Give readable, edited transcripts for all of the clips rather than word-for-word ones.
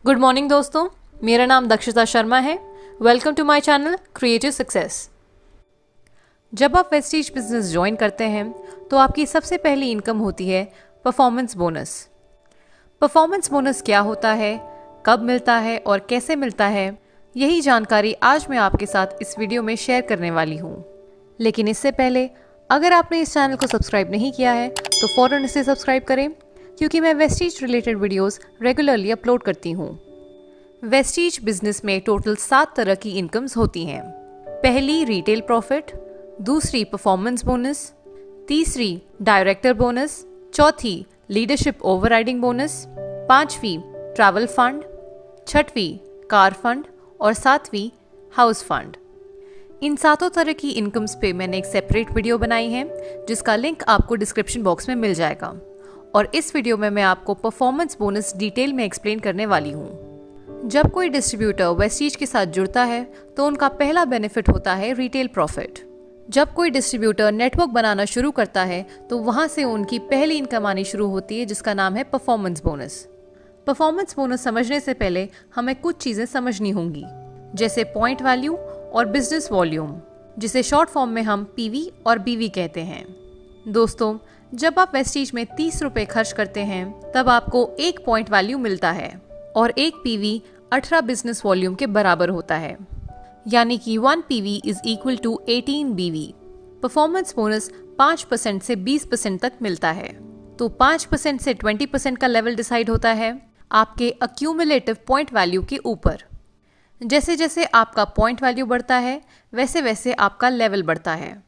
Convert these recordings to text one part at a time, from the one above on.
Good morning दोस्तों, मेरा नाम दक्षिता शर्मा है। Welcome to my channel creative success. जब आप वेस्टीज बिजनेस ज्वाइन करते हैं तो आपकी सबसे पहली इनकम होती है परफॉर्मेंस बोनस। परफॉर्मेंस बोनस क्या होता है, कब मिलता है और कैसे मिलता है, यही जानकारी आज मैं आपके साथ इस वीडियो में शेयर करने वाली हूँ। लेकिन इससे पहले अगर आपने इस चैनल को सब्सक्राइब नहीं किया है तो फ़ौरन इसे सब्सक्राइब करें, क्योंकि मैं Vestige related videos regularly upload करती हूँ। वेस्टीज बिजनेस में टोटल 7 तरह की इनकम्स होती हैं। पहली रिटेल प्रॉफिट, दूसरी परफॉर्मेंस बोनस, तीसरी डायरेक्टर बोनस, चौथी लीडरशिप ओवरराइडिंग बोनस, पांचवी ट्रैवल फंड, छठवीं कार फंड और सातवीं हाउस फंड। इन 7 तरह की इनकम्स पे मैंने एक सेपरेट वीडियो बनाई है जिसका लिंक आपको डिस्क्रिप्शन बॉक्स में मिल जाएगा, और इस वीडियो में मैं आपको परफॉर्मेंस बोनस डिटेल में एक्सप्लेन करने वाली हूँ। जब कोई डिस्ट्रीब्यूटर वेस्टीज के साथ जुड़ता है तो उनका पहला बेनिफिट होता है रिटेल प्रॉफिट। जब कोई डिस्ट्रीब्यूटर नेटवर्क बनाना शुरू करता है तो वहाँ से उनकी पहली इनकम आनी शुरू होती है, जिसका नाम है परफॉर्मेंस बोनस। परफॉर्मेंस बोनस समझने से पहले हमें कुछ चीज़ें समझनी होंगी, जैसे पॉइंट वैल्यू और बिजनेस वॉल्यूम, जिसे शॉर्ट फॉर्म में हम पीवी और बीवी कहते हैं। दोस्तों, जब आप वेस्टीज में 30 रुपए खर्च करते हैं तब आपको 1 पॉइंट वैल्यू मिलता है और 1 पीवी 18 बिजनेस वॉल्यूम के बराबर होता है, यानी कि 1 पीवी इज इक्वल टू 18 बीवी। परफॉर्मेंस बोनस 5% से 20% तक मिलता है। तो 5% से 20% का लेवल डिसाइड होता है आपके अक्यूमुलेटिव पॉइंट वैल्यू के ऊपर। जैसे जैसे आपका पॉइंट वैल्यू बढ़ता है वैसे वैसे आपका लेवल बढ़ता है।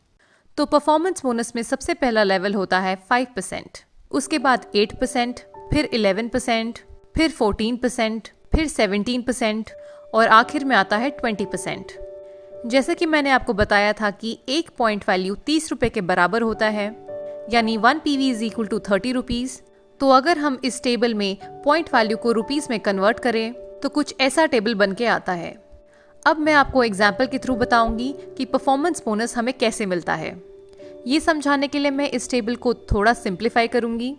तो परफॉर्मेंस बोनस में सबसे पहला लेवल होता है 5%, उसके बाद 8%, फिर 11%, फिर 14%, फिर 17% और आखिर में आता है 20%। जैसे कि मैंने आपको बताया था कि 1 पॉइंट वैल्यू 30 रुपए के बराबर होता है, यानी 1 PV is equal to 30 rupees. तो अगर हम इस टेबल में पॉइंट वैल्यू को रुपीज़ में कन्वर्ट करें तो कुछ ऐसा टेबल बन के आता है। अब मैं आपको एग्जाम्पल के थ्रू बताऊंगी कि परफॉर्मेंस बोनस हमें कैसे मिलता है। ये समझाने के लिए मैं इस टेबल को थोड़ा सिंप्लीफाई करूंगी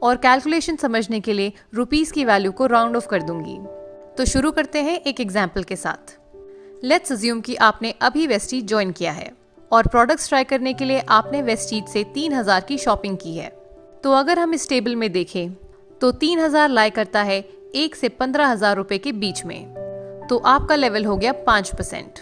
और कैलकुलेशन समझने के लिए रुपीस की वैल्यू को राउंड ऑफ कर दूंगी। तो शुरू करते हैं एक एग्जाम्पल के साथ। लेट्स अज्यूम कि आपने अभी वेस्टीज ज्वाइन किया है और प्रोडक्ट्स ट्राई करने के लिए आपने वेस्टीज से 3000 की शॉपिंग की है। तो अगर हम इस टेबल में देखें तो 3000 लाई करता है 1 से 15,000 रुपए के बीच में। तो आपका लेवल हो गया 5%।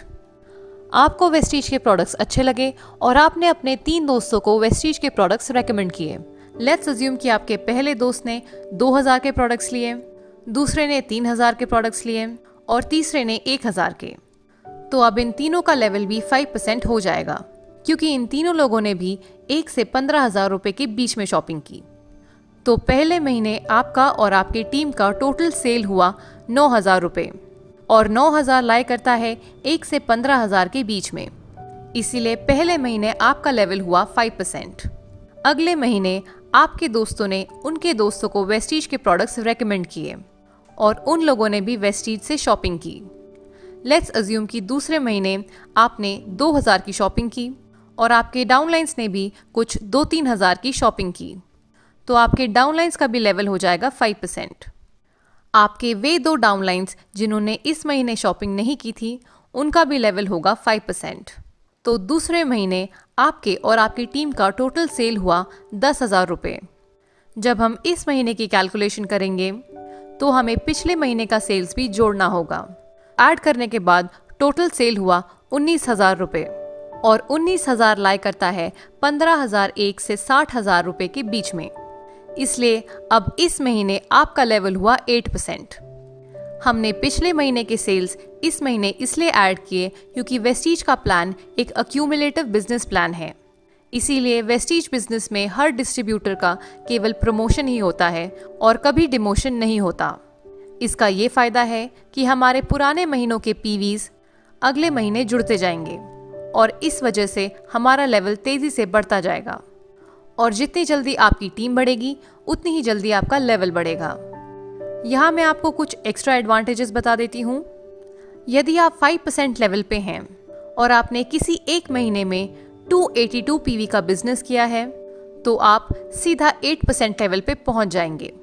आपको वेस्टीज के प्रोडक्ट्स अच्छे लगे और आपने अपने 3 दोस्तों को वेस्टीज के प्रोडक्ट्स रेकमेंड किए। लेट्स अज्यूम कि आपके पहले दोस्त ने 2000 के प्रोडक्ट्स लिए, दूसरे ने 3000 के प्रोडक्ट्स लिए और तीसरे ने 1000 के। तो अब इन तीनों का लेवल भी 5% हो जाएगा, क्योंकि इन तीनों लोगों ने भी 1 से 15,000 रुपए के बीच में शॉपिंग की। तो पहले महीने आपका और आपकी टीम का टोटल सेल हुआ 9,000 रुपए, और 9,000 लाई करता है 1 से 15,000 के बीच में। इसीलिए पहले महीने आपका लेवल हुआ 5%। अगले महीने आपके दोस्तों ने उनके दोस्तों को वेस्टीज के प्रोडक्ट्स रेकमेंड किए और उन लोगों ने भी वेस्टीज से शॉपिंग की। लेट्स अज्यूम कि दूसरे महीने आपने 2,000 की शॉपिंग की और आपके डाउनलाइंस ने भी कुछ 2-3 हज़ार की शॉपिंग की। तो आपके डाउनलाइंस का भी लेवल हो जाएगा 5%। आपके वे 2 डाउनलाइंस जिन्होंने इस महीने शॉपिंग नहीं की थी, उनका भी लेवल होगा 5%। तो दूसरे महीने आपके और आपकी टीम का टोटल सेल हुआ 10,000 रुपये। जब हम इस महीने की कैलकुलेशन करेंगे तो हमें पिछले महीने का सेल्स भी जोड़ना होगा। ऐड करने के बाद टोटल सेल हुआ 19,000 रुपये, और 19,000 लाई करता है 15,001 से 60,000 रुपये के बीच में। इसलिए अब इस महीने आपका लेवल हुआ 8%। हमने पिछले महीने के सेल्स इस महीने इसलिए ऐड किए क्योंकि वेस्टीज का प्लान एक अक्यूमुलेटिव बिजनेस प्लान है। इसीलिए वेस्टीज बिजनेस में हर डिस्ट्रीब्यूटर का केवल प्रमोशन ही होता है और कभी डिमोशन नहीं होता। इसका ये फायदा है कि हमारे पुराने महीनों के पीवीज अगले महीने जुड़ते जाएंगे और इस वजह से हमारा लेवल तेजी से बढ़ता जाएगा, और जितनी जल्दी आपकी टीम बढ़ेगी उतनी ही जल्दी आपका लेवल बढ़ेगा। यहाँ मैं आपको कुछ एक्स्ट्रा एडवांटेजेस बता देती हूँ। यदि आप 5% लेवल पे हैं और आपने किसी एक महीने में 282 पीवी का बिजनेस किया है तो आप सीधा 8% लेवल पे पहुँच जाएंगे,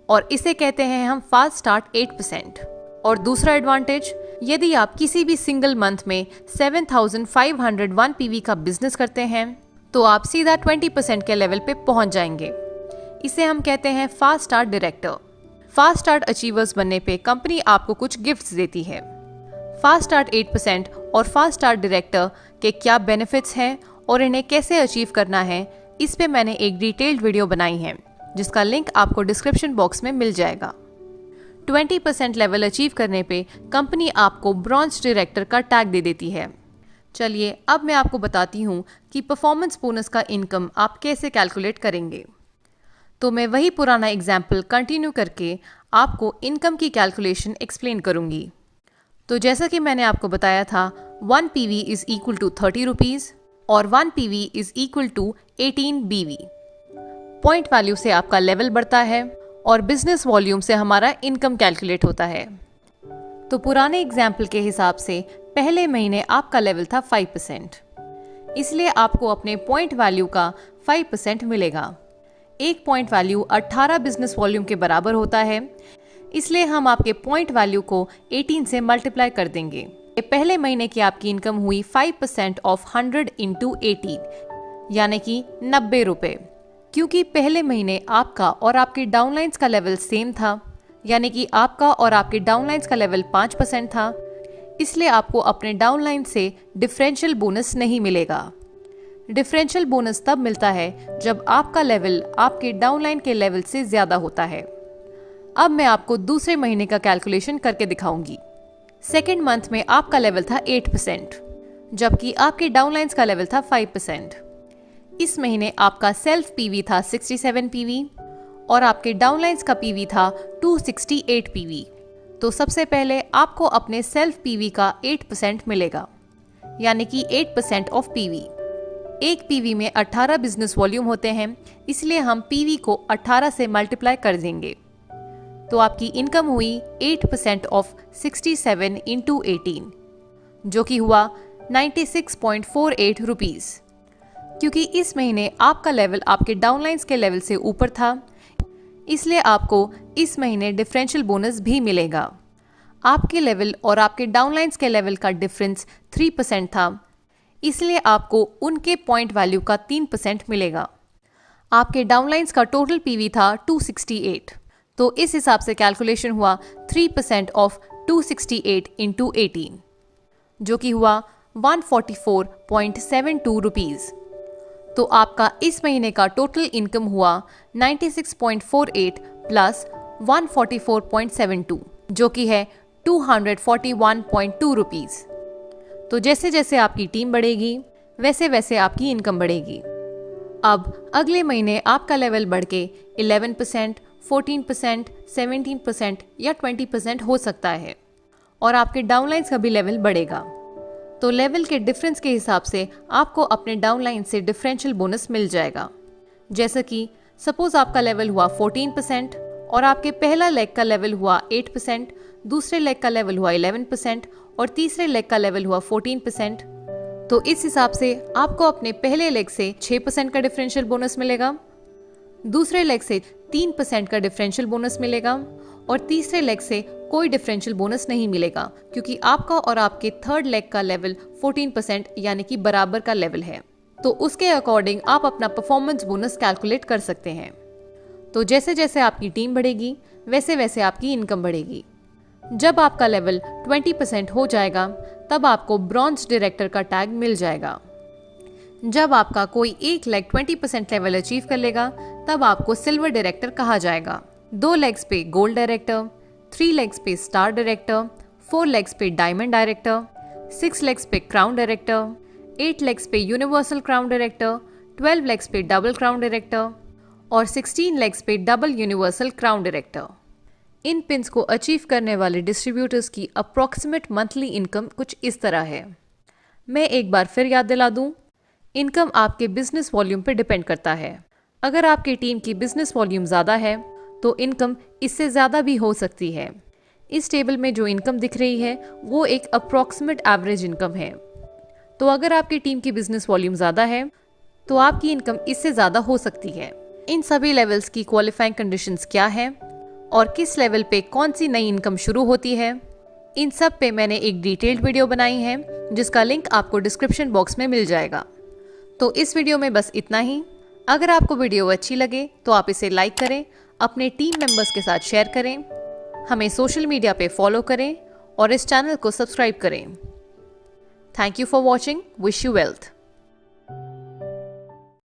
और इसे कहते हैं हम फास्ट स्टार्ट 8%। और दूसरा एडवांटेज, यदि आप किसी भी सिंगल मंथ में 7,501 पीवी का बिजनेस करते हैं तो आप सीधा 20% के लेवल पे पहुंच जाएंगे। इसे हम कहते हैं fast start director. Fast start achievers बनने पे कंपनी आपको कुछ गिफ्ट्स देती है। फास्ट स्टार्ट 8% और फास्ट स्टार्ट डायरेक्टर के क्या बेनिफिट्स हैं और इन्हें कैसे अचीव करना है, इस पे मैंने एक डिटेल्ड वीडियो बनाई है जिसका लिंक आपको डिस्क्रिप्शन बॉक्स में मिल जाएगा। 20% लेवल अचीव करने पे कंपनी आपको ब्रॉन्ज डायरेक्टर का टैग दे देती है। चलिए अब मैं आपको बताती हूँ कि परफॉर्मेंस बोनस का इनकम आप कैसे कैलकुलेट करेंगे। तो मैं वही पुराना एग्जाम्पल कंटिन्यू करके आपको इनकम की कैलकुलेशन एक्सप्लेन करूँगी। तो जैसा कि मैंने आपको बताया था, 1 PV is equal to 30 rupees और 1 PV is equal to 18 BV। Point value से आपका लेवल बढ़ता है और बिजनेस वॉल्यूम से हमारा इनकम कैलकुलेट होता है। तो पुराने एग्जाम्पल के हिसाब से पहले महीने आपका लेवल था 5%, इसलिए आपको अपने पॉइंट वैल्यू का 5% मिलेगा। एक पॉइंट वैल्यू 18 बिजनेस वॉल्यूम के बराबर होता है, इसलिए हम आपके पॉइंट वैल्यू को 18 से मल्टीप्लाई कर देंगे। पहले महीने की आपकी इनकम हुई 5% ऑफ 100 इंटू 18 यानी कि 90 रुपए। क्योंकि पहले महीने आपका और आपके डाउनलाइंस का लेवल सेम था, यानी कि आपका और आपके डाउनलाइंस का लेवल 5% था, इसलिए आपको अपने डाउनलाइन से डिफरेंशियल बोनस नहीं मिलेगा। डिफरेंशियल बोनस तब मिलता है जब आपका लेवल आपके डाउनलाइन के लेवल से ज्यादा होता है। अब मैं आपको दूसरे महीने का कैलकुलेशन करके दिखाऊंगी। सेकेंड मंथ में आपका लेवल था 8%, जबकि आपके डाउनलाइंस का लेवल था 5%। इस महीने आपका सेल्फ पीवी था 67 पीवी और आपके डाउनलाइंस का पीवी था 268 पीवी। तो सबसे पहले आपको अपने सेल्फ पीवी का 8% मिलेगा, यानी कि 8% ऑफ पीवी। एक पीवी में 18 बिजनेस वॉल्यूम होते हैं, इसलिए हम पीवी को 18 से मल्टीप्लाई कर देंगे। तो आपकी इनकम हुई 8% ऑफ 67 इंटू 18, जो कि हुआ 96.48 रुपीज़। क्योंकि इस महीने आपका लेवल आपके डाउनलाइंस के लेवल से ऊपर था, इसलिए आपको इस महीने डिफरेंशियल बोनस भी मिलेगा। आपके लेवल और आपके डाउनलाइंस के लेवल का डिफरेंस 3% था, इसलिए आपको उनके पॉइंट वैल्यू का 3% मिलेगा। आपके डाउनलाइंस का टोटल पीवी था 268, तो इस हिसाब से कैलकुलेशन हुआ 3% ऑफ 268 इंटू 18, जो कि हुआ 144.72 रुपीज़। तो आपका इस महीने का टोटल इनकम हुआ 96.48 प्लस 144.72, जो कि है 241.2 रुपीज़। तो जैसे जैसे आपकी टीम बढ़ेगी वैसे वैसे आपकी इनकम बढ़ेगी। अब अगले महीने आपका लेवल बढ़ के 11%, 14%, 17% या 20% हो सकता है और आपके डाउनलाइंस का भी लेवल बढ़ेगा। तो लेवल के डिफरेंस के हिसाब से आपको अपने डाउनलाइन से डिफरेंशियल बोनस मिल जाएगा। जैसे कि सपोज आपका लेवल हुआ 14% और आपके पहला लेग का लेवल हुआ 8%, दूसरे लेग का लेवल हुआ 11% और तीसरे लेग का लेवल हुआ 14%। तो इस हिसाब से आपको अपने पहले लेग से 6% का डिफरेंशियल बोनस मिलेगा, दूसरे लेग से 3% का डिफरेंशियल बोनस मिलेगा और तीसरे लेग से कोई डिफरेंशियल बोनस नहीं मिलेगा, क्योंकि आपका और आपके थर्ड लेग का लेवल 14% यानी कि बराबर का लेवल है। तो उसके अकॉर्डिंग आप अपना परफॉर्मेंस बोनस कैलकुलेट कर सकते हैं। तो जैसे जैसे आपकी टीम बढ़ेगी वैसे वैसे आपकी इनकम बढ़ेगी। जब आपका लेवल 20% हो जाएगा तब आपको ब्रॉन्ज डायरेक्टर का टैग मिल जाएगा। जब आपका कोई एक लेग 20% लेवल अचीव कर लेगा तब आपको सिल्वर डायरेक्टर कहा जाएगा। 2 लेग्स पे गोल्ड डायरेक्टर, 3 लेग्स पे स्टार डायरेक्टर, 4 लेग्स पे डायमंड डायरेक्टर, 6 लेग्स पे क्राउन डायरेक्टर, 8 लेग्स पे यूनिवर्सल क्राउन डायरेक्टर, 12 लेग्स पे डबल क्राउन डायरेक्टर और 16 लेग्स पे डबल यूनिवर्सल क्राउन डायरेक्टर। इन पिन्स को अचीव करने वाले डिस्ट्रीब्यूटर्स की अप्रॉक्सीमेट मंथली इनकम कुछ इस तरह है। मैं एक बार फिर याद दिला दूं, इनकम आपके बिजनेस वॉल्यूम पर डिपेंड करता है। अगर आपकी टीम की बिजनेस वॉल्यूम ज़्यादा है तो इनकम इससे ज़्यादा भी हो सकती है। इस टेबल में जो इनकम दिख रही है वो एक अप्रॉक्सीमेट एवरेज इनकम है। तो अगर आपकी टीम की बिजनेस वॉल्यूम ज़्यादा है तो आपकी इनकम इससे ज़्यादा हो सकती है। इन सभी लेवल्स की क्वालिफाइंग कंडीशंस क्या हैं और किस लेवल पे कौन सी नई इनकम शुरू होती है, इन सब पे मैंने एक डिटेल्ड वीडियो बनाई है जिसका लिंक आपको डिस्क्रिप्शन बॉक्स में मिल जाएगा। तो इस वीडियो में बस इतना ही। अगर आपको वीडियो अच्छी लगे तो आप इसे लाइक करें, अपने टीम मेंबर्स के साथ शेयर करें, हमें सोशल मीडिया पे फॉलो करें और इस चैनल को सब्सक्राइब करें। Thank you for watching. Wish you wealth.